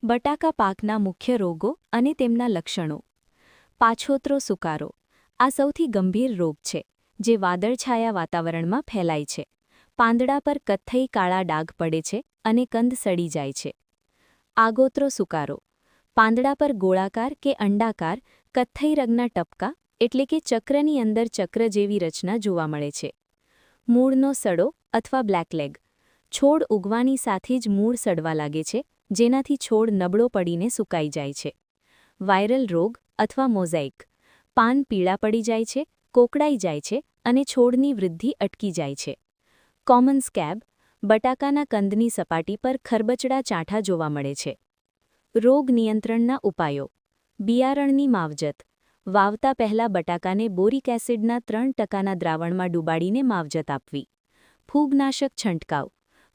બટાકા પાકના મુખ્ય રોગો અને તેમના લક્ષણો. પાછોતરો સુકારો. આ સૌથી ગંભીર રોગ છે, જે વાદળછાયા વાતાવરણમાં ફેલાય છે. પાંદડા પર કથ્થઈ કાળા ડાઘ પડે છે અને કંદ સડી જાય છે. આગોતરો સુકારો. પાંદડા પર ગોળાકાર કે અંડાકાર કથ્થઈ રંગના ટપકા એટલે કે ચક્રની અંદર ચક્ર જેવી રચના જોવા મળે છે. મૂળનો સડો અથવા બ્લેકલેગ. છોડ ઉગવાની સાથે જ મૂળ સડવા લાગે છે, જેનાથી છોડ નબળો પડીને સુકાઈ જાય છે. વાયરલ રોગ અથવા મોઝેઇક. પાન પીળા પડી જાય છે, કોકડાઈ જાય છે અને છોડની વૃદ્ધિ અટકી જાય છે. કોમન સ્કેબ. બટાકાના કંદની સપાટી પર ખરબચડા ચાઠા જોવા મળે છે. રોગ નિયંત્રણના ઉપાયો. બિયારણની માવજત. વાવતા પહેલા બટાકાને બોરિક એસિડના 3% દ્રાવણમાં ડૂબાડીને માવજત આપવી. ફૂગનાશક છંટકાવ.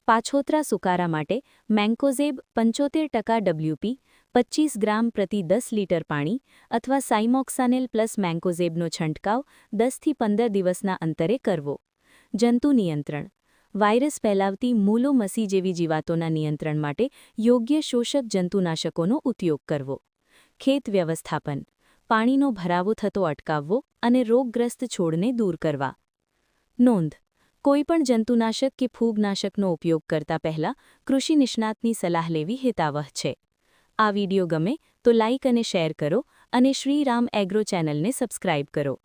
પાછોતરા સુકારા માટે મેન્કોઝેબ 75% WP 25 ગ્રામ પ્રતિ 10 લીટર પાણી અથવા સાઇમોક્સાનેલ પ્લસ મેન્કોઝેબનો છંટકાવ 10થી 15 દિવસના અંતરે કરવો. જંતુ નિયંત્રણ. વાયરસ ફેલાવતી મૂલો મસી જેવી જીવાતોના નિયંત્રણ માટે યોગ્ય શોષક જંતુનાશકોનો ઉપયોગ કરવો. ખેત વ્યવસ્થાપન. પાણીનો ભરાવો થતો અટકાવવો અને રોગગ્રસ્ત છોડને દૂર કરવા. નોંધ. કોઈપણ જંતુનાશક કે ફૂગનાશકનો ઉપયોગ કરતા પહેલા કૃષિ નિષ્ણાતની સલાહ લેવી હિતાવહ છે. આ વિડિયો ગમે તો લાઇક અને શેર કરો અને શ્રીરામ એગ્રો ચેનલને સબસ્ક્રાઇબ કરો.